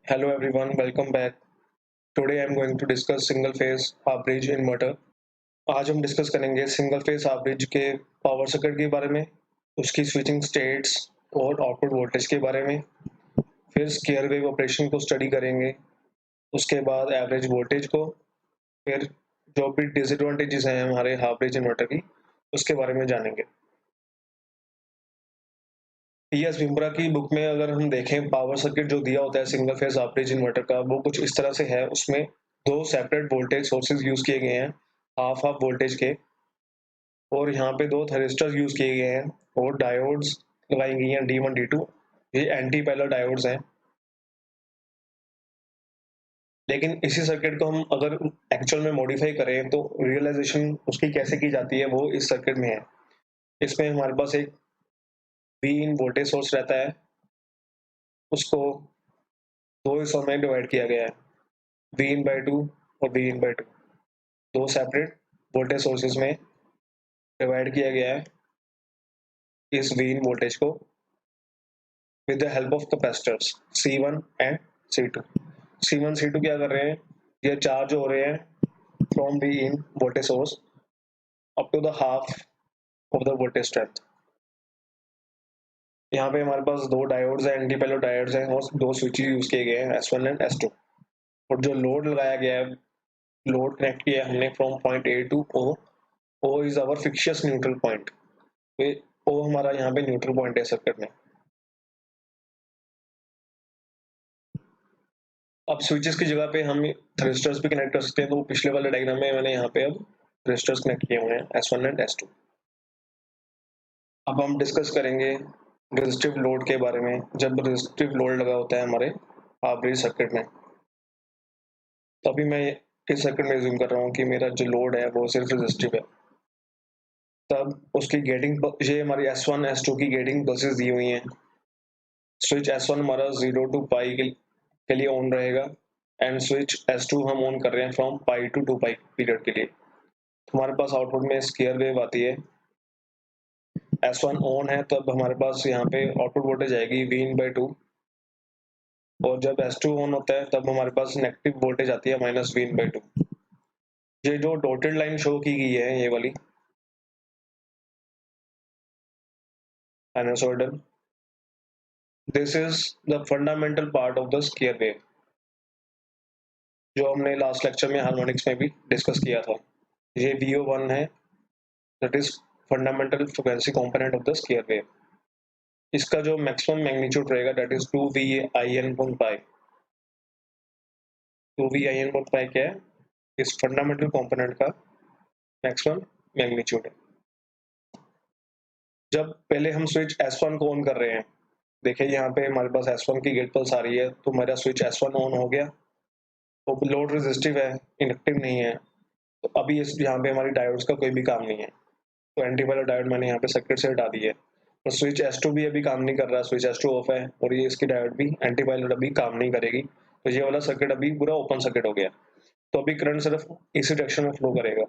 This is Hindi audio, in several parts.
Hello everyone, welcome back. Today I am going to discuss single phase half bridge inverter. आज हम डिस्कस करेंगे सिंगल फेज हाफ ब्रिज के पावर सर्किट के बारे में, उसकी स्विचिंग स्टेट्स और आउटपुट वोल्टेज के बारे में। फिर स्केयर वेव ऑपरेशन को स्टडी करेंगे, उसके बाद एवरेज वोल्टेज को, फिर जो भी डिसएडवांटेजेस हैं हमारे हाफ ब्रिज इन्वर्टर की उसके बारे में जानेंगे। पीएस विम्बरा की बुक में अगर हम देखें पावर सर्किट जो दिया होता है single phase half bridge inverter का, वो कुछ इस तरह से है। उसमें दो सेपरेट वोल्टेज सोर्सेज यूज किए गए हैं हाफ हाफ वोल्टेज के, और यहाँ पे दो थरिस्टर्स यूज किए गए हैं और डायोड्स लगाई गई हैं D1 D2। ये एंटी पैरेलल डायोड्स हैं। लेकिन इसी सर्किट को हम अगर एक्चुअल में मॉडिफाई करें तो रियलाइजेशन उसकी कैसे की जाती है वो इस सर्किट में है। इसमें हमारे पास एक V इन वोल्टेज सोर्स रहता है, उसको दो हिस्सों में डिवाइड किया गया है, V in/2 और V in/2। दो सेपरेट वोल्टेज सोर्सेज में डिवाइड किया गया है इस V in वोल्टेज को with the help of capacitors C1 and C2। C1 C2 क्या कर रहे हैं, ये चार्ज हो रहे हैं from V in voltage source up to the half of the voltage strength. यहाँ पे हमारे पास दो डायोड्स हैं, एंटी पैरेलल डायोड्स हैं, और दो स्विचेस यूज किए गए हैं S1 एंड S2। और जो लोड लगाया गया है, लोड कनेक्ट किया है हमने from point A to O is our fictitious neutral point. O हमारा यहाँ पे न्यूट्रल पॉइंट है सर्किट में। अब स्विचेस की जगह पे हम थ्रिस्टर्स भी कनेक्ट कर सकते हैं, तो पिछले वाले डायग्राम में मैंने यहाँ पे अब थ्रिस्टर्स कनेक्ट किए हुए हैं S1 एंड S2। अब हम डिस्कस करेंगे रेजिस्टिव लोड के बारे में। जब रेजिस्टिव लोड लगा होता है हमारे हाफ ब्रिज सर्किट में, तो अभी मैं इस सर्किट में ज्यूम कर रहा हूँ कि मेरा जो लोड है वो सिर्फ रेजिस्टिव है। तब उसकी गेटिंग, ये हमारी S1 S2 की गेटिंग बसेस दी हुई हैं। स्विच S1 हमारा 0 टू पाई के लिए ऑन रहेगा, एंड स्विच S2 हम ऑन कर रहे हैं from pi to 2 pi period के लिए। तो हमारे पास आउटपुट में स्केयर वेव आती है। S1 ऑन है तब हमारे पास यहाँ पे आउटपुट वोल्टेज आएगी V in/2, और जब S2 ऑन होता है तब हमारे पास नेगेटिव वोल्टेज आती है -V in/2। ये जो डॉटेड लाइन शो की गई है ये वाली sinusoidal, this is the fundamental part of the square wave, जो हमने लास्ट लेक्चर में हार्मोनिक्स में भी डिस्कस किया था। ये VO1 है, that is fundamental frequency component of the square wave. इसका जो मैक्सिमम मैग्नीट्यूड रहेगा दैट इज 2VIN/π। 2VIN/π क्या है, इस फंडामेंटल कंपोनेंट का मैक्सिमम मैग्नीट्यूड है। जब पहले हम स्विच S1 को ऑन कर रहे हैं, देखिए यहाँ पे हमारे पास S1 की गेट पल्स आ रही है, तो मेरा स्विच S1 ऑन हो गया। तो लोड रेजिस्टिव है, इंडक्टिव नहीं है, तो अभी इस यहाँ पे हमारी डायोड्स का कोई भी काम नहीं है। तो एंटी पैरेलल डायोड मैंने यहाँ पे सर्किट से हटा दी है, और स्विच S2 भी अभी काम नहीं कर रहा, स्विच S2 ऑफ है, और ये इसकी डायोड भी एंटी पैरेलल अभी काम नहीं करेगी। तो ये वाला सर्किट अभी पूरा ओपन सर्किट हो गया। तो अभी करंट सिर्फ इसी डायरेक्शन में फ्लो करेगा,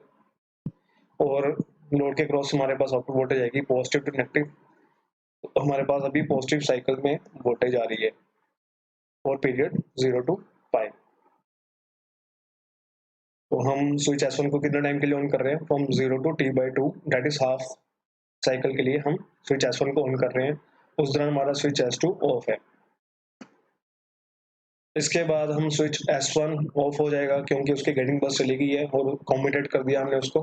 और लोड के क्रॉस हमारे पास आउटपुट वोल्टेज आएगी पॉजिटिव टू नेगेटिव। तो हमारे पास अभी पॉजिटिव साइकिल में वोल्टेज आ रही है और पीरियड 0 टू पाई। तो हम स्विच S1 को कितना टाइम के लिए ऑन कर रहे हैं, from 0 to T/2, that is half cycle के लिए हम स्विच S1 को ऑन कर रहे हैं। उस दौरान हमारा स्विच S2 ऑफ है। इसके बाद हम स्विच S1 ऑफ हो जाएगा क्योंकि उसकी गेटिंग बस चली गई है, और कॉम्बिनेट कर दिया हमने उसको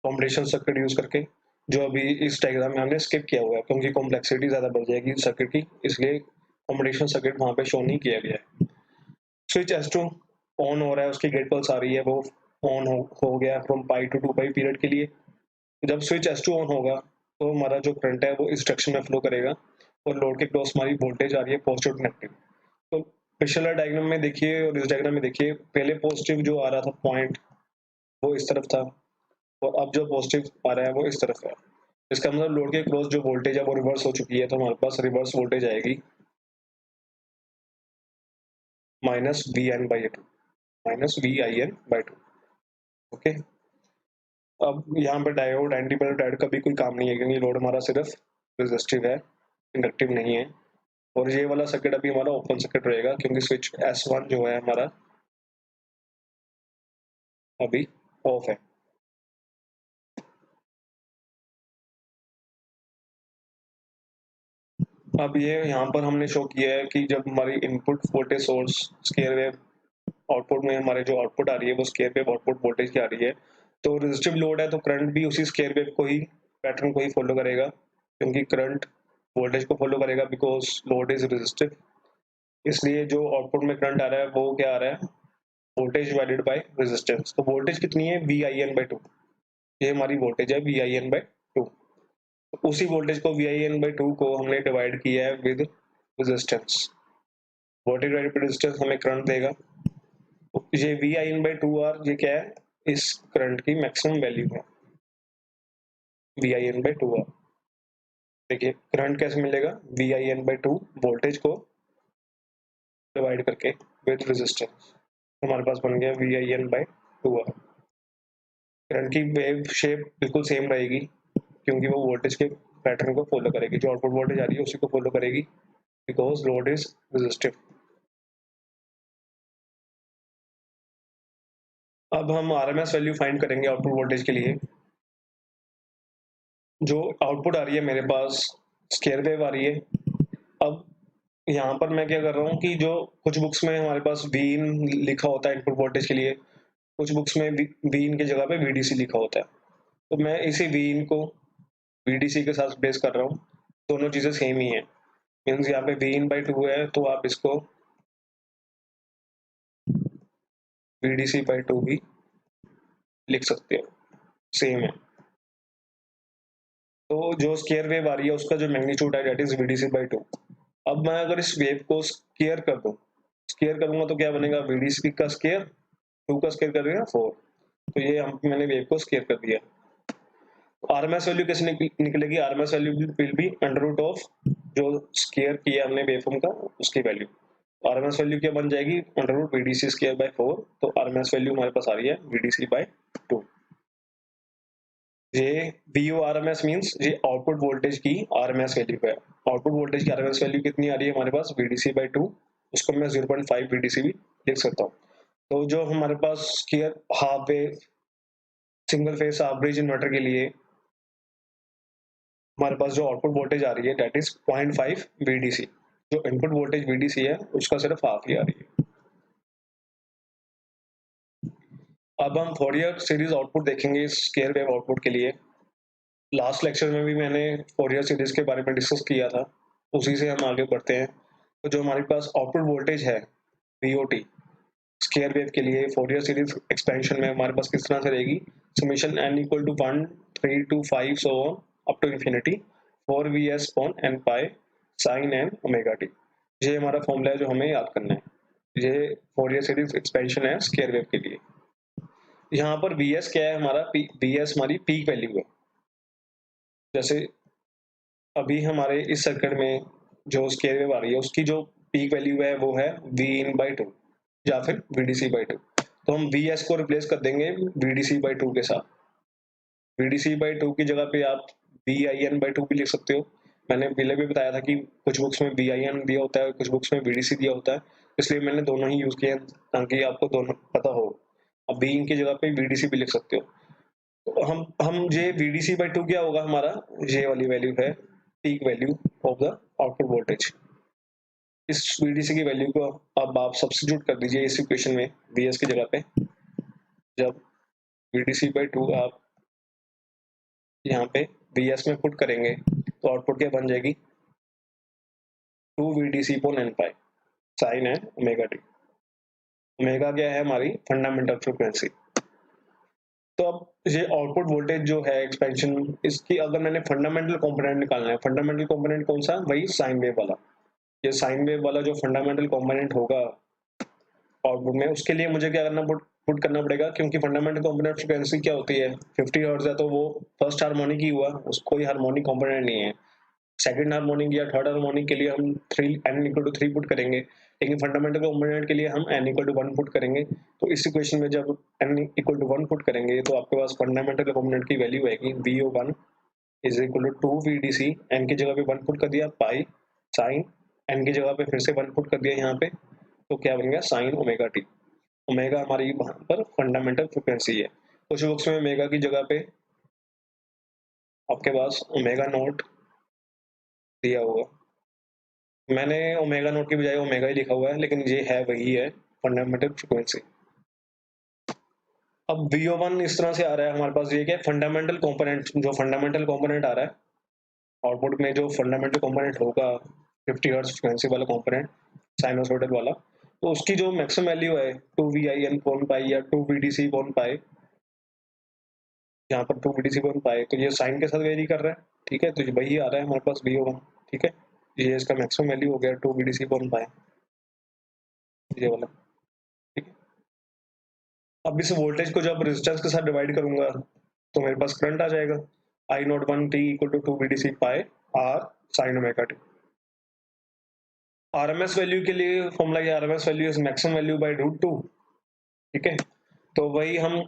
कॉम्बिनेशन सर्किट यूज करके, जो अभी इस डायग्राम में हमने स्किप किया हुआ है क्योंकि कॉम्प्लेक्सिटी ज़्यादा बढ़ जाएगी सर्किट की, इसलिए कॉम्बिनेशन सर्किट वहाँ पे शो नहीं किया गया है। स्विच S2 ऑन हो रहा है, उसकी गेट पल्स आ रही है, वो ऑन हो गया from pi to 2 pi period के लिए। जब स्विच S2 ऑन होगा तो हमारा जो करंट है वो इस डायरेक्शन में फ्लो करेगा, और लोड के क्रॉस हमारी वोल्टेज आ रही है पॉजिटिव टू नेगेटिव। तो पिछले डायग्राम में देखिए और इस डायग्राम में देखिए, पहले पॉजिटिव जो आ रहा था पॉइंट वो इस तरफ था, और अब जो पॉजिटिव आ रहा है वो इस तरफ है। इसका मतलब लोड के क्रॉस जो वोल्टेज है वो रिवर्स हो चुकी है, तो हमारे पास रिवर्स वोल्टेज आएगी -VN/2, -VIN/2। ओके, अब यहाँ पे डायोड एंटी पैरेलल डायोड का भी कोई काम नहीं है क्योंकि लोड हमारा सिर्फ रेजिस्टिव है, इंडक्टिव नहीं है। और ये वाला सर्किट अभी हमारा ओपन सर्किट रहेगा क्योंकि स्विच S1 जो है हमारा अभी ऑफ है। अब ये यहाँ पर हमने शो किया है कि जब हमारी input voltage source square wave output में हमारे जो आउटपुट आ रही है वो स्केयर वेव आउटपुट वोल्टेज की आ रही है, तो रेजिस्टिव लोड है तो करंट भी उसी स्केयर वेव को ही पैटर्न को ही फॉलो करेगा, क्योंकि करंट वोल्टेज को फॉलो करेगा बिकॉज लोड इज रेजिस्टिव। इसलिए जो आउटपुट में करंट आ रहा है वो क्या आ रहा है, वोल्टेज डिवाइडेड बाय रेजिस्टेंस। तो वोल्टेज कितनी है, VIN/2। ये हमारी वोल्टेज है VIN/2। उसी वोल्टेज को VIN/2 को हमने डिवाइड किया है with resistance. Voltage divided by resistance हमें करंट देगा। ये VIN/2R ये क्या है, इस करंट की मैक्सिमम वैल्यू है VIN/2R। देखिए करंट कैसे मिलेगा, VIN/2 वोल्टेज को डिवाइड करके विद रेजिस्टेंस, हमारे पास बन गया VIN/2R। करंट की वेव शेप बिल्कुल सेम रहेगी क्योंकि वो वोल्टेज के पैटर्न को फॉलो करेगी, जो आउटपुट वोल्टेज आ रही है उसी को फॉलो करेगी बिकॉज लोड इज रेजिस्टिव। अब हम RMS वैल्यू फाइंड करेंगे आउटपुट वोल्टेज के लिए। जो आउटपुट आ रही है मेरे पास स्केयर वेव आ रही है। अब यहाँ पर मैं क्या कर रहा हूँ कि जो कुछ बुक्स में हमारे पास Vin लिखा होता है इनपुट वोल्टेज के लिए, कुछ बुक्स में Vin की जगह पे VDC लिखा होता है, तो मैं इसी Vin को VDC के साथ बेस कर रहा हूँ। दोनों चीजें सेम ही है, मीन्स यहाँ पे Vin/2 है तो आप इसको VDC/2 भी लिख सकते हो, सेम है। तो जो स्केयर वेव आ रही है उसका जो मैग्नीट्यूड है दैट इज VDC/2। अब मैं अगर इस वेव को स्केयर कर दूं, स्केयर करूंगा तो क्या बनेगा, VDC का स्केयर 2 का स्केयर कर देगा 4। तो ये मैंने वेव को स्केयर कर दिया। RMS वैल्यू कैसे निकलेगी, RMS value will be under root of जो स्केयर किया हमने वेवफॉर्म का उसकी वैल्यू। RMS वैल्यू क्या बन जाएगी, अंडर रूट VDC²/4। तो RMS वैल्यू हमारे पास आ रही है VDC/2। ये VORMS मींस ये आउटपुट वोल्टेज की RMS वैल्यू है। आउटपुट वोल्टेज की RMS वैल्यू कितनी आ रही है हमारे पास, VDC/2। उसको मैं 0.5 VDC भी लिख सकता हूँ। तो जो हमारे पास square half wave single phase half bridge inverter के लिए हमारे पास जो आउटपुट वोल्टेज आ रही है दैट इज 0.5 VDC। जो इनपुट वोल्टेज VDC है उसका सिर्फ हाफ ही आ रही है। अब हम फोरियर सीरीज आउटपुट देखेंगे इस स्केयर वेव आउटपुट के लिए। लास्ट लेक्चर में भी मैंने फोरियर सीरीज के बारे में डिस्कस किया था, उसी से हम आगे बढ़ते हैं। तो जो हमारे पास आउटपुट वोल्टेज है VOT स्केयर वेव के लिए फोरियर सीरीज एक्सपेंशन में हमारे पास किस तरह से रहेगी, summation n equal to 1 3 to 5 so on up to infinity 4VS upon n pi sin n omega t। ये हमारा फॉर्मूला है जो हमें याद करना है। ये फोरियर सीरीज एक्सपेंशन है स्केयर वेव के लिए। यहाँ पर VS क्या है हमारा, VS हमारी पीक वैल्यू है। जैसे अभी हमारे इस सर्किट में जो स्केयर वेव आ रही है उसकी जो पीक वैल्यू है वो है Vin/2 या फिर VDC/2। तो हम VS को रिप्लेस कर देंगे VDC/2 के साथ। VDC/2 की जगह पे आप VIN/2 भी लिख सकते हो। मैंने पहले भी बताया था कि कुछ बुक्स में VIN दिया होता है, कुछ बुक्स में VDC दिया होता है, इसलिए मैंने दोनों ही यूज किए हैं ताकि आपको दोनों पता हो। अब Vin की जगह पे VDC भी लिख सकते हो। तो हम ये VDC/2 क्या होगा हमारा, ये वाली वैल्यू है peak value of the output voltage. इस VDC की वैल्यू को अब आप सब्स्टिट्यूट कर दीजिए इस इक्वेशन में VS की जगह पे। जब VDC/2 आप यहाँ पे VS में पुट करेंगे तो आउटपुट क्या बन जाएगी, 2 VDC upon n pi sin n omega t। Omega क्या है हमारी फंडामेंटल फ्रीक्वेंसी। तो अब ये आउटपुट वोल्टेज जो है एक्सपेंशन, इसकी अगर मैंने फंडामेंटल कंपोनेंट निकालना है, फंडामेंटल कंपोनेंट कौन सा, वही साइन वेव वाला। ये साइन वेव वाला जो फंडामेंटल कंपोनेंट होगा आउटपुट में, उसके लिए मुझे क्या करना पुट करना पड़ेगा, क्योंकि फंडामेंटल कंपोनेंट फ्रीक्वेंसी क्या होती है 50 हर्ट्ज है, तो वो फर्स्ट हार्मोनिक ही हुआ, उसको कोई हार्मोनिक कंपोनेंट नहीं है। सेकंड हार्मोनिक या थर्ड हार्मोनिक के लिए हम 3 n इक्वल टू 3 पुट करेंगे, लेकिन फंडामेंटल कंपोनेंट के लिए हम n इक्वल टू 1 पुट करेंगे। तो इस इक्वेशन में जब n इक्वल टू 1 पुट करेंगे तो आपके पास फंडामेंटल कंपोनेंट की वैल्यू आएगी VO1 is equal to 2 VDC, n की जगह पे 1 पुट कर दिया पाई साइन एन की जगह पे फिर से 1 पुट कर दिया यहाँ पे, तो क्या बन गया साइन ओमेगा टी। ओमेगा हमारी वहाँ पर फंडामेंटल फ्रिक्वेंसी है। कुछ बुक्स में ओमेगा की जगह पे आपके पास ओमेगा नॉट दिया हुआ, मैंने ओमेगा नॉट की बजाय ओमेगा ही लिखा हुआ है, लेकिन ये है वही है फंडामेंटल फ्रिक्वेंसी। अब VO1 इस तरह से आ रहा है हमारे पास, ये क्या फंडामेंटल कंपोनेंट, जो फंडामेंटल कंपोनेंट आ रहा है आउटपुट में, जो फंडामेंटल कंपोनेंट होगा 50 हर्ट्ज फ्रिक्वेंसी वाला कंपोनेंट साइनोसॉइडल वाला, तो उसकी जो मैक्सिमम वैल्यू है 2VIN पॉन पाई या 2VDC पॉन पाई, यहाँ पर 2VDC पॉन पाई, तो ये साइन के साथ वेरी कर रहा है, ठीक है, तो ये वही आ रहा है हमारे पास VO1, ठीक है, ये इसका मैक्सिमम वैल्यू हो गया 2VDC पॉन पाई, ये वाला, ठीक है। अब इस वोल्टेज को जब रेजिस्टेंस के साथ डिवाइड करूंगा तो मेरे पास करंट आ जाएगा I01T equal to 2VDC pi R sine omega t. RMS value के लिए फॉर्मूला ये RMS value is maximum value by √2, ठीक है, तो वही हम,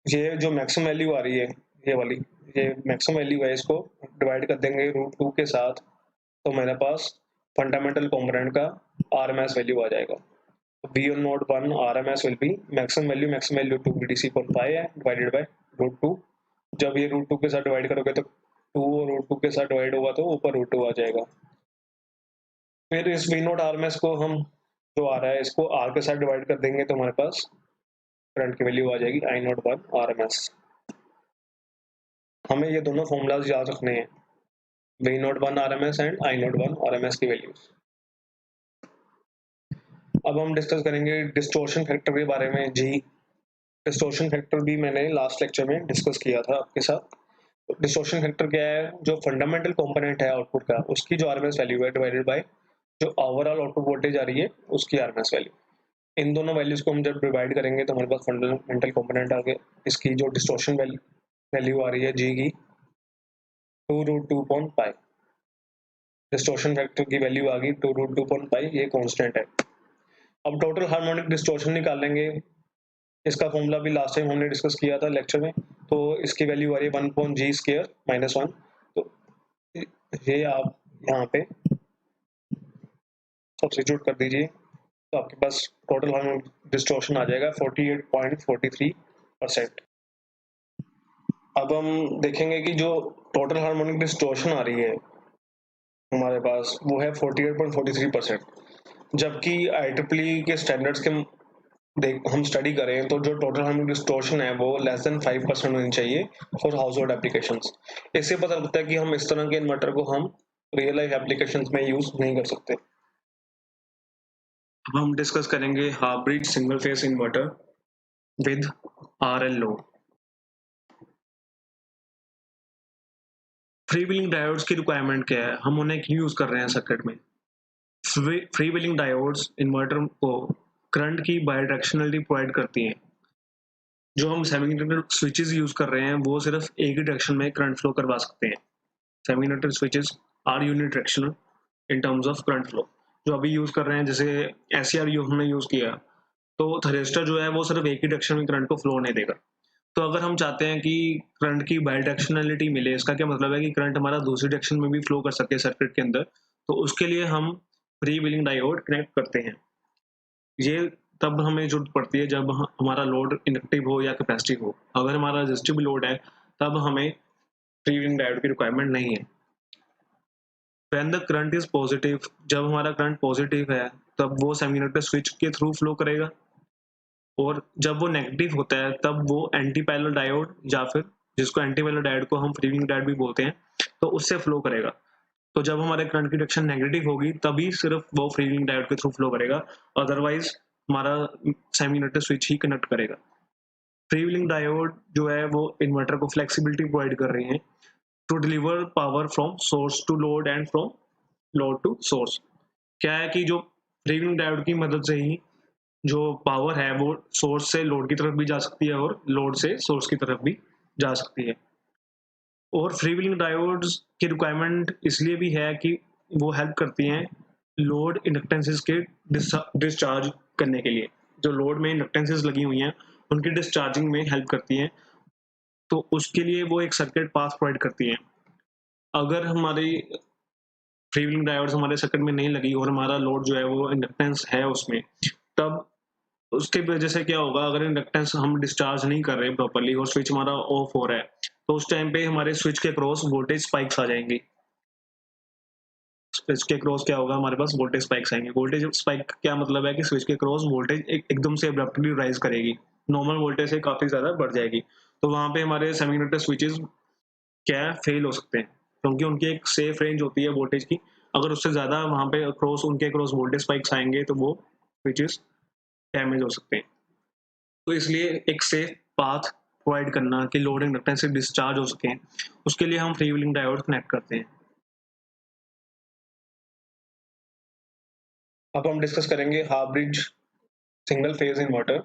ये जो मैक्सिमम वैल्यू आ रही है ये वाली, ये मैक्सिमम वैल्यू है, इसको डिवाइड कर देंगे √2 के साथ, तो मेरे पास फंडामेंटल कंपोनेंट का RMS वैल्यू आ जाएगा। VO01 RMS will be maximum value 2VDC/5 है डिवाइडेड बाय √2। जब ये √2 के साथ डिवाइड करोगे तो 2 और √2 के साथ डिवाइड होगा तो ऊपर √2 आ जाएगा। फिर इस V0 RMS को हम, जो आ रहा है इसको R के साथ डिवाइड कर देंगे तो हमारे पास करंट की वैल्यू आ जाएगी I01 RMS। हमें ये दोनों फॉर्मूलाज याद रखने हैं, V01 RMS and I01 RMS की वैल्यूज। अब हम डिस्कस करेंगे डिस्टॉर्शन फैक्टर के बारे में। जी, डिस्टॉर्शन फैक्टर भी मैंने लास्ट लेक्चर में डिस्कस किया था आपके साथ। डिस्टॉर्शन फैक्टर क्या है, जो फंडामेंटल कंपोनेंट है आउटपुट का, उसकी जो RMS वैल्यू है डिवाइडेड बाय जो ओवरऑल आउटपुट वोल्टेज आ रही है उसकी RMS वैल्यू। इन दोनों वैल्यूज को हम जब डिवाइड करेंगे तो हमारे पास फंडामेंटल कंपोनेंट आ गए। इसकी जो डिस्टॉर्शन वैल्यू आ रही है जी की 2√2/π, डिस्टॉर्शन फैक्टर की वैल्यू आ गई 2√2/π, ये कांस्टेंट है। अब टोटल हार्मोनिक डिस्टॉर्शन निकालेंगे, इसका फॉर्मूला भी लास्ट टाइम हमने डिस्कस किया था लेक्चर में, तो इसकी वैल्यू आ रही है 1/G²-1, तो ये आप यहाँ पे सब्स्टिट्यूट कर दीजिए, तो आपके पास टोटल हार्मोनिक डिस्टॉर्शन आ जाएगा 48.43%। अब हम देखेंगे कि जो टोटल हार्मोनिक डिस्टॉर्शन आ रही है हमारे पास वो है 48.43%, जबकि IEEE के स्टैंडर्ड्स के हम स्टडी करें तो जो टोटल हार्मोनिक डिस्टॉर्शन है वो लेस देन 5% होनी चाहिए फॉर हाउस होल्ड एप्लीकेशंस। इससे पता लगता है कि हम इस तरह के इन्वर्टर को हम रियल लाइफ एप्लीकेशंस में यूज नहीं कर सकते। अब हम डिस्कस करेंगे half bridge single phase inverter with RL load. Free wheeling diodes की रिक्वायरमेंट क्या है, हम उन्हें क्यों यूज कर रहे हैं सर्किट में। फ्री व्हीलिंग डायोड्स इन्वर्टर को करंट की बायडायरेक्शनलिटी प्रोवाइड करती हैं। जो हम सेमीकंडक्टर स्विचेस यूज कर रहे हैं वो सिर्फ एक ही डायरेक्शन में करंट फ्लो करवा सकते हैं। Semiconductor switches are unidirectional in terms of current flow. जो अभी यूज कर रहे हैं, जैसे SCR हमने यूज किया, तो थरिस्टर जो है वो सिर्फ एक ही डायरेक्शन में करंट को फ्लो होने देगा। तो अगर हम चाहते हैं कि करंट की बायडायरेक्शनलिटी मिले, इसका क्या मतलब है कि करंट हमारा दूसरी डायरेक्शन में भी फ्लो कर सके सर्किट के अंदर, तो उसके लिए हम फ्री व्हीलिंग डायोड कनेक्ट करते हैं। ये तब हमें जरूरत पड़ती है जब हमारा लोड इंडक्टिव हो या कैपेसिटिव हो। अगर हमारा रेजिस्टिव लोड है तब हमें फ्री व्हीलिंग डायोड की रिक्वायरमेंट नहीं है। When the current is positive, जब हमारा करंट पॉजिटिव है तब वो सेमीकंडक्टर स्विच के थ्रू फ्लो करेगा, और जब वो नेगेटिव होता है तब वो एंटी पैरेलल डायोड, या फिर जिसको एंटी पैरेलल डायोड को हम फ्री व्हीलिंग डायोड भी बोलते हैं, तो उससे फ्लो करेगा। तो जब हमारे करंट की डायरेक्शन नेगेटिव होगी तभी सिर्फ वो फ्री व्हीलिंग डायोड के थ्रू फ्लो करेगा, अदरवाइज हमारा सेमीकंडक्टर स्विच ही कनेक्ट करेगा। फ्री व्हीलिंग डायोड जो है वो इन्वर्टर को फ्लेक्सिबिलिटी प्रोवाइड कर रही है to deliver power from source to load and from load to source. क्या है कि जो फ्री व्हीलिंग डायोड की मदद से ही जो पावर है वो सोर्स से लोड की तरफ भी जा सकती है और लोड से सोर्स की तरफ भी जा सकती है। और फ्री व्हीलिंग डायोड्स की रिक्वायरमेंट इसलिए भी है कि वो हेल्प करती हैं लोड इंडक्टेंसेस के डिस्चार्ज करने के लिए। जो लोड में इंडक्टेंसेस लगी हुई हैं उनकी डिस्चार्जिंग में हेल्प करती हैं, तो उसके लिए वो एक सर्किट पाथ प्रोवाइड करती हैं। अगर हमारी फ्री व्हीलिंग डायोड्स हमारे सर्किट में नहीं लगी और हमारा लोड जो है वो इंडक्टेंस है उसमें, तब उसके वजह से क्या होगा, अगर इंडक्टेंस हम डिस्चार्ज नहीं कर रहे प्रॉपर्ली और स्विच हमारा ऑफ हो रहा है, तो उस टाइम पे हमारे स्विच के क्रॉस वोल्टेज स्पाइक्स आ जाएंगी। स्विच के क्रॉस क्या होगा, हमारे पास वोल्टेज स्पाइक्स आएंगे। वोल्टेज स्पाइक क्या मतलब है कि स्विच के क्रॉस वोल्टेज एकदम से अब्रप्टली राइज करेगी, नॉर्मल वोल्टेज से काफी ज्यादा बढ़ जाएगी। तो वहां पे हमारे सेमीकंडक्टर स्विचेस क्या है, फेल हो सकते हैं, क्योंकि उनकी एक सेफ रेंज होती है वोल्टेज की। अगर उससे ज्यादा वहां पे क्रॉस उनके क्रॉस वोल्टेज स्पाइक्स आएंगे तो वो स्विचेस डैमेज हो सकते हैं। तो इसलिए एक सेफ पाथ प्रोवाइड करना कि लोड इंडक्टेंस से डिस्चार्ज हो सके, उसके लिए हम फ्री व्हीलिंग डायोड कनेक्ट करते हैं। अब हम डिस्कस करेंगे half bridge single phase inverter,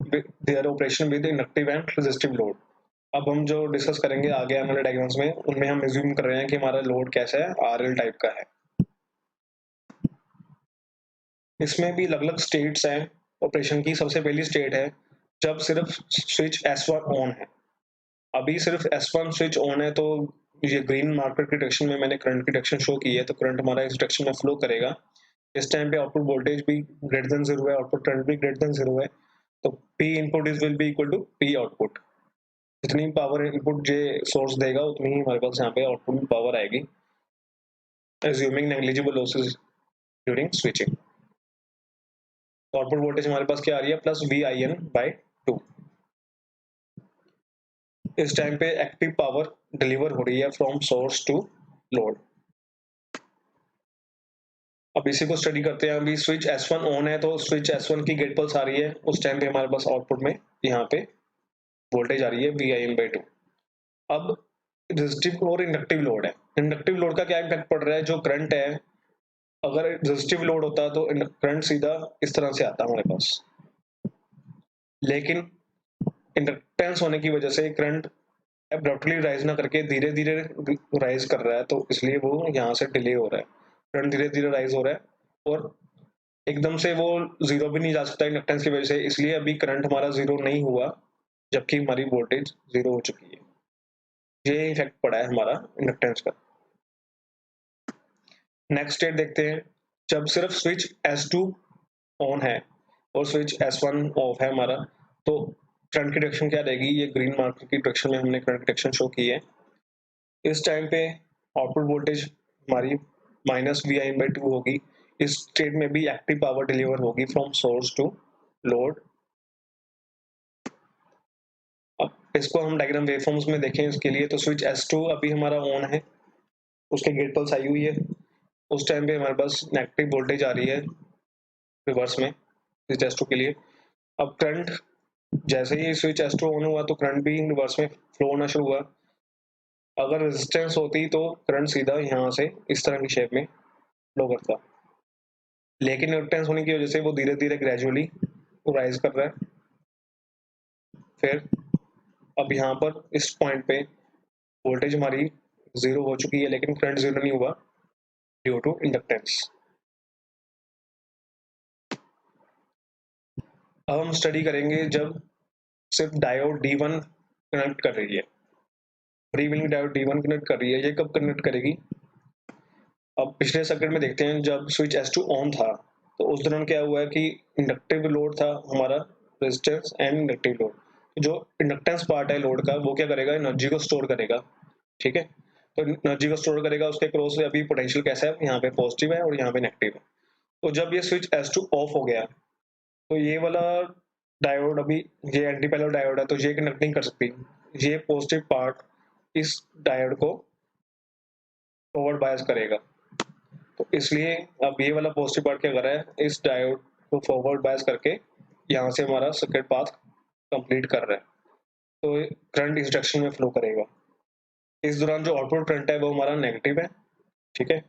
their operation with inductive and resistive load. अब हम जो डिस्कस करेंगे आगे आने वाले डायग्राम्स में, उनमें हम एज्यूम कर रहे हैं कि हमारा लोड कैसा है, आरएल टाइप का है। इसमें भी अलग अलग स्टेट्स हैं ऑपरेशन की। सबसे पहली स्टेट है जब सिर्फ स्विच S1 ऑन है। अभी सिर्फ S1 स्विच ऑन है, तो ये ग्रीन मार्कर की डायरेक्शन में मैंने करंट की डायरेक्शन शो की है, तो करंट हमारा इस डायरेक्शन में फ्लो करेगा। इस टाइम पे आउटपुट वोल्टेज भी ग्रेटर देन जीरो है, आउटपुट करंट भी ग्रेटर देन जीरो है, तो P input is will be equal to P output. जितनी पावर इनपुट जे सोर्स देगा उतनी ही हमारे पास यहाँ पे आउटपुट में पावर आएगी, assuming negligible losses during switching। तो आउटपुट वोल्टेज हमारे पास क्या आ रही है, प्लस VIN/2। इस टाइम पे एक्टिव पावर डिलीवर हो रही है फ्रॉम सोर्स टू लोड। अब इसी को स्टडी करते हैं। अभी स्विच S1 ऑन है, तो स्विच S1 की गेट पल्स आ रही है, उस टाइम पे हमारे पास आउटपुट में यहाँ पे वोल्टेज आ रही है VIN/2। अब रेजिस्टिव और इंडक्टिव लोड है। इंडक्टिव लोड का क्या इम्पैक्ट पड़ रहा है, जो करंट है, अगर रेजिस्टिव लोड होता तो करंट सीधा इस तरह से आता हमारे पास, लेकिन इंडक्टेंस होने की वजह से करंट अब्रप्टली राइज ना करके धीरे धीरे राइज कर रहा है, तो इसलिए वो यहाँ से डिले हो रहा है। करंट धीरे धीरे राइज हो रहा है और एकदम से वो जीरो भी नहीं जा सकता इंडक्टेंस की वजह से, इसलिए अभी करंट हमारा जीरो नहीं हुआ, जबकि हमारी वोल्टेज जीरो हो चुकी है। ये इफेक्ट पड़ा है हमारा इंडक्टेंस का। नेक्स्ट स्टेट देखते हैं, जब सिर्फ स्विच S2 ऑन है और स्विच S1 ऑफ है हमारा, तो करंट की डायरेक्शन क्या रहेगी, ये ग्रीन मार्कर की डायरेक्शन में हमने करंट की डायरेक्शन शो की है। इस टाइम पे आउटपुट वोल्टेज हमारी -VIN/2 होगी। इस स्टेट में भी एक्टिव पावर डिलीवर होगी फ्रॉम सोर्स टू लोड। अब इसको हम डायग्राम वेवफॉर्म्स में देखें इसके लिए, तो स्विच S2 अभी हमारा ऑन है, उसके गेट पल्स आई हुई है, उस टाइम पे हमारे पास नेगेटिव वोल्टेज आ रही है रिवर्स में स्विच S2 के लिए। अब करंट जैसे ही स्विच S2 ऑन हुआ तो करंट भी रिवर्स में फ्लो होना शुरू हुआ। अगर रेजिस्टेंस होती तो करंट सीधा यहाँ से इस तरह की शेप में फ्लो करता, लेकिन इंडक्टेंस होने की वजह से वो धीरे धीरे ग्रेजुअली राइज कर रहा है। फिर अब यहाँ पर इस पॉइंट पे वोल्टेज हमारी जीरो हो चुकी है, लेकिन करंट जीरो नहीं हुआ ड्यू टू इंडक्टेंस। अब हम स्टडी करेंगे जब सिर्फ डायोड D1 कनेक्ट कर रही है, free wheeling diode D1 connect कर रही है, ये कब कनेक्ट करेगी। अब पिछले सर्किट में देखते हैं, जब स्विच S2 ऑन था तो उस दौरान क्या हुआ है कि इंडक्टिव लोड था हमारा, रेजिस्टेंस एंड इंडक्टिव लोड। जो इंडक्टेंस पार्ट है लोड का, वो क्या करेगा, एनर्जी को स्टोर करेगा, ठीक है। तो एनर्जी को स्टोर करेगा, उसके क्रॉस अभी पोटेंशियल कैसा है, यहाँ पे पॉजिटिव है और यहाँ पे नेगेटिव है। तो जब ये स्विच S2 ऑफ हो गया, तो ये वाला डायोड, अभी ये एंटी पैरेलल डायोड है, तो ये कनेक्ट नहीं कर सकती। ये पॉजिटिव पार्ट इस डायोड को फॉरवर्ड बायस करेगा, तो इसलिए अब ये वाला पॉजिटिव पार्ट क्या कर रहा है, इस डायोड को फॉरवर्ड बायस करके यहाँ से हमारा सर्किट पाथ कंप्लीट कर रहा है, तो करंट इस डायरेक्शन में फ्लो करेगा। इस दौरान जो आउटपुट करंट है वो हमारा नेगेटिव है, ठीक है।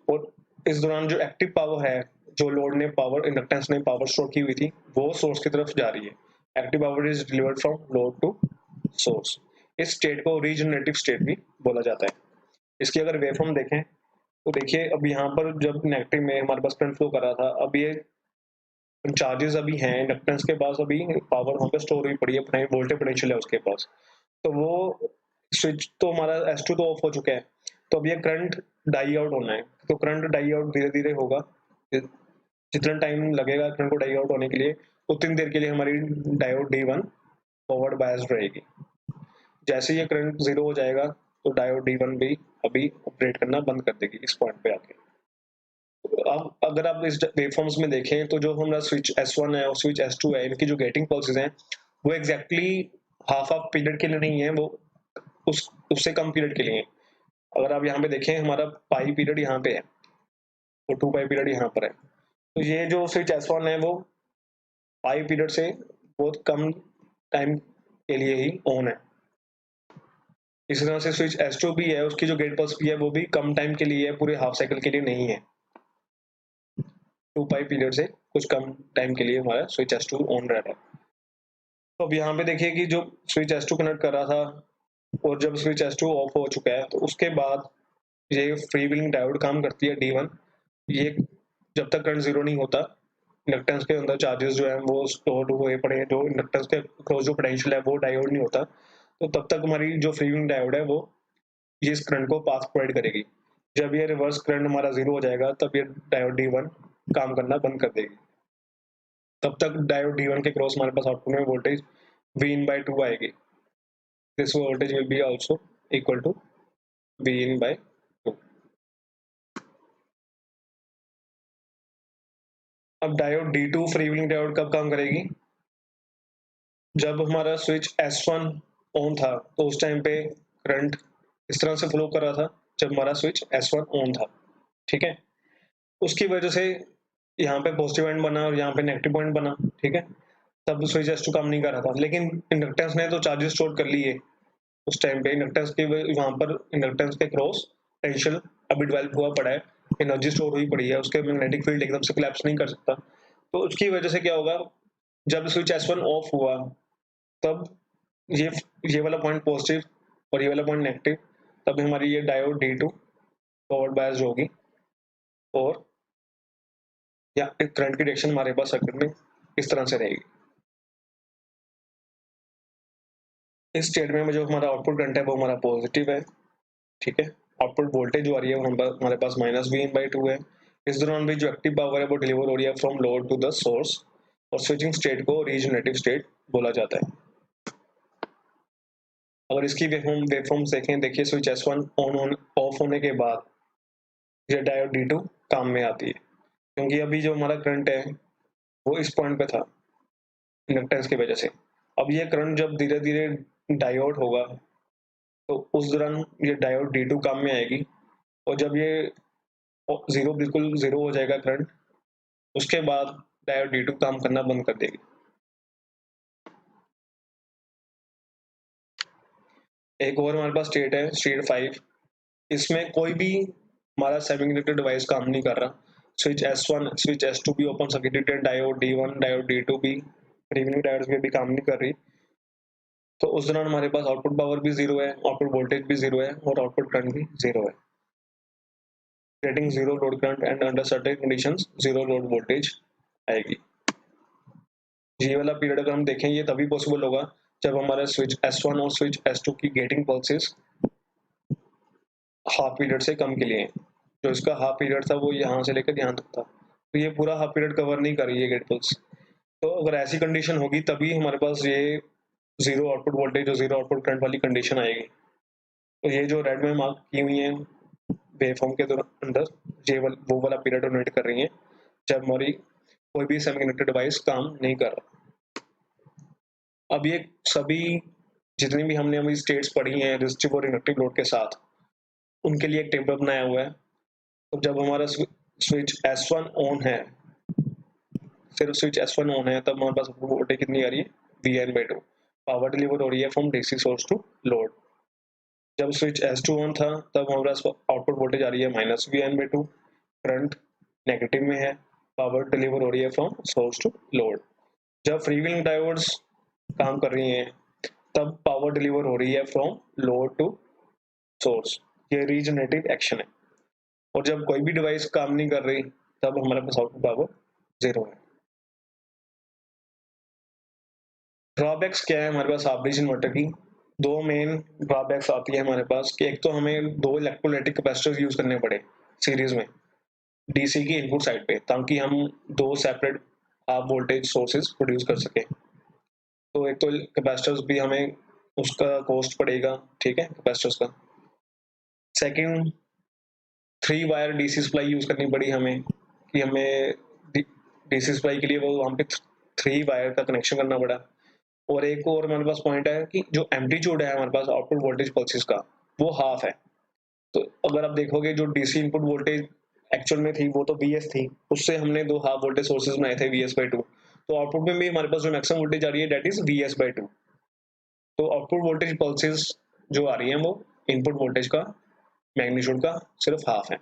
और इस दौरान जो एक्टिव पावर है, जो लोड ने पावर, इंडक्टेंस ने पावर स्टोर की हुई थी, वो सोर्स की तरफ जा रही है। Active power is delivered from load to source. इस स्टेट को रीजनरेटिव स्टेट भी बोला जाता है। इसकी अगर वेवफॉर्म देखें तो देखिए, अब यहाँ पर जब नेगेटिव में हमारे पास करंट फ्लो कर रहा था, अब ये चार्जेस अभी हैं इंडक्टेंस के पास, अभी पावर वहाँ पे स्टोर हुई पड़ी है, वोल्टेज पोटेंशियल है उसके पास, तो वो स्विच तो हमारा S2 तो ऑफ हो चुका है, तो अब ये करंट डाई आउट होना है, तो करंट डाई आउट धीरे धीरे होगा। जितना टाइम लगेगा करंट को डाई आउट होने के लिए, उतनी देर के लिए हमारी डायोड D1 फॉरवर्ड बायस्ड रहेगी। जैसे ये करंट जीरो हो जाएगा तो डायोड D1 भी अभी ऑपरेट करना बंद कर देगी इस पॉइंट पे आके। अब अगर आप इस वेवफॉर्म्स में देखें तो जो हमारा स्विच S1 है और स्विच S2 है, इनकी जो गेटिंग पल्सेस हैं वो एग्जैक्टली हाफ ऑफ पीरियड के लिए नहीं है, वो उससे कम पीरियड के लिए है। अगर आप यहाँ पे देखें हमारा पाई पीरियड यहाँ पे है और 2 पाई पीरियड यहाँ पर है, तो ये जो स्विच S1 है वो पाई पीरियड से बहुत कम टाइम के लिए ही ऑन है। इसी तरह से स्विच S2 भी है, उसकी जो गेट पल्स भी है वो भी कम टाइम के लिए है, पूरे हाफ साइकिल के लिए नहीं है। 2 पाई पीरियड से कुछ कम टाइम के लिए हमारा स्विच S2 ऑन रह रहा है। तो अब यहाँ पे देखिए कि जो स्विच S2 कनेक्ट कर रहा था और जब स्विच S2 ऑफ हो चुका है तो उसके बाद ये फ्री व्हीलिंग डायोड काम करती है D1। ये जब तक करंट जीरो नहीं होता, इंडक्टेंस के अंदर चार्जेस जो है वो स्टोर हुए पड़े हैं, जो इंडक्टेंस के क्रॉस जो पोटेंशियल है वो डायोड नहीं होता, तो तब तक हमारी जो फ्री व्हीलिंग डायोड है वो ये इस करंट को पाथ प्रोवाइड करेगी। जब ये रिवर्स करंट हमारा जीरो हो जाएगा तब ये डायोड D1 काम करना बंद कर देगी। तब तक डायोड D1 के क्रॉस हमारे पास आउटपुट में वोल्टेज Vin/2 आएगी। This voltage will be also equal to Vin/2। अब diode D2 free wheeling diode कब काम करेगी? जब हमारा स्विच S1 ऑन था तो उस टाइम पे करंट इस तरह से फ्लो कर रहा था जब हमारा स्विच S1 ऑन था, ठीक है। उसकी वजह से यहाँ पे पॉजिटिव पॉइंट बना और यहाँ पे नेगेटिव पॉइंट बना, ठीक है। तब स्विच S2 काम नहीं कर रहा था, लेकिन इंडक्टेंस ने तो चार्जेस स्टोर कर लिए उस टाइम पे। इंडक्टेंस के वहाँ पर इंडक्टेंस के क्रॉस पोटेंशियल अभी डेवलप हुआ पड़ा है, एनर्जी स्टोर हुई पड़ी है, उसके मैग्नेटिक फील्ड एकदम से कोलैप्स नहीं कर सकता। तो उसकी वजह से क्या होगा, जब स्विच S1 ऑफ हुआ तब ये ये वाला पॉइंट पॉजिटिव और ये वाला पॉइंट नेगेटिव, तब हमारी ये डायोड D2 फॉरवर्ड बायस्ड होगी और या करंट की डायरेक्शन हमारे पास सर्किट में इस तरह से रहेगी। इस स्टेट में जो हमारा आउटपुट करंट है वो हमारा पॉजिटिव है, ठीक है। आउटपुट वोल्टेज जो आ रही है वो हमारे पास -Vin/2 है। इस दौरान भी जो एक्टिव पावर है वो डिलीवर हो रही है from load to the source, और स्विचिंग स्टेट को रीजनरेटिव स्टेट बोला जाता है। अगर इसकी वेवफॉर्म देखें, देखिए स्विच S1 ऑन ऑफ होने के बाद ये डायोड D2 काम में आती है, क्योंकि अभी जो हमारा करंट है वो इस पॉइंट पे था इंडक्टेंस की वजह से। अब ये करंट जब धीरे धीरे डायोड होगा तो उस दौरान ये डायोड D2 काम में आएगी, और जब ये जीरो बिल्कुल जीरो हो जाएगा करंट, उसके बाद डायोड D2 काम करना बंद कर देगी। एक और हमारे पास स्टेट है, स्टेट 5। इसमें कोई भी हमारा सेमीकंडक्टर डिवाइस काम नहीं कर रहा। स्विच S1 स्विच S2 भी ओपन सर्किटेड है, डायोड D1 डायोड D2 भी, प्रीवियस डायोड्स भी काम नहीं कर रही। तो उस दौरान हमारे पास आउटपुट पावर भी जीरो है, आउटपुट वोल्टेज भी जीरो है और आउटपुट करंट भी जीरो है। Getting zero load current and under certain conditions zero load voltage आएगी। ये वाला पीरियड अगर हम देखें ये तभी पॉसिबल होगा जब हमारा स्विच S1 और स्विच S2 की गेटिंग पल्सेस हाफ पीरियड से कम के लिए हैं। जो इसका हाफ पीरियड था वो यहाँ से लेकर यहाँ तक था, तो ये पूरा हाफ पीरियड कवर नहीं कर रही है गेट पल्स। तो अगर ऐसी कंडीशन होगी तभी हमारे पास ये जीरो आउटपुट वोल्टेज और जीरो आउटपुट करंट वाली कंडीशन आएगी। तो ये जो रेड में मार्क की हुई है वेवफॉर्म के अंदर, ये वो वाला पीरियड डोनेट कर रही है जब हमारी कोई भी सेमीकंडक्टर डिवाइस काम नहीं कर रहा। अब ये सभी जितनी भी हमने अभी स्टेट्स पढ़ी हैं रेजिस्टिव और इंडक्टिव लोड के साथ, उनके लिए एक टेबल बनाया हुआ है। तो जब हमारा स्विच S1 ऑन है, सिर्फ स्विच S1 ऑन है, तब हमारे पास वोल्टेज कितनी आ रही है, Vn/2। पावर डिलीवर हो रही है from DC source to load. जब स्विच S2 ऑन था तब हमारे पास आउटपुट वोल्टेज आ रही है -Vn/2, करंट नेगेटिव में है, पावर डिलीवर हो रही है फ्रॉम सोर्स टू लोड। जब फ्री व्हीलिंग डायोड्स काम कर रही हैं तब पावर डिलीवर हो रही है फ्रॉम लोड टू सोर्स, ये रीजनरेटिव एक्शन है। और जब कोई भी डिवाइस काम नहीं कर रही तब हमारे पास आउटपुट पावर जीरो है। ड्रॉबैक्स क्या है हमारे पास हाफ ब्रिज इन्वर्टर की? दो मेन ड्रॉबैक्स आती है हमारे पास कि एक तो हमें दो इलेक्ट्रोलाइटिक कैपेसिटर्स यूज करने पड़े सीरीज में डीसी की इनपुट साइड पे, ताकि हम दो separate half voltage sources produce कर सके। तो एक तो कैपेसिटर्स भी हमें उसका कॉस्ट पड़ेगा, ठीक है, कैपेसिटर्स का। Second, 3 wire DC supply use करनी पड़ी हमें, कि हमें डीसी सप्लाई के लिए वो वहाँ पे 3 वायर का कनेक्शन करना पड़ा। और एक और हमारे पास पॉइंट है कि जो एम्पलीट्यूड है हमारे पास आउटपुट वोल्टेज पल्सेस का, वो हाफ है। तो अगर आप देखोगे जो डीसी इनपुट वोल्टेज एक्चुअल में थी वो तो वीएस थी, उससे हमने दो हाफ वोल्टेज सोर्सेज बनाए थे वीएस/2। तो आउटपुट में भी हमारे पास जो मैक्सिमम वोल्टेज आ रही है दैट इज वीएस/2। तो आउटपुट वोल्टेज पल्सेस जो आ रही है वो इनपुट वोल्टेज का मैग्नीट्यूड का सिर्फ हाफ है।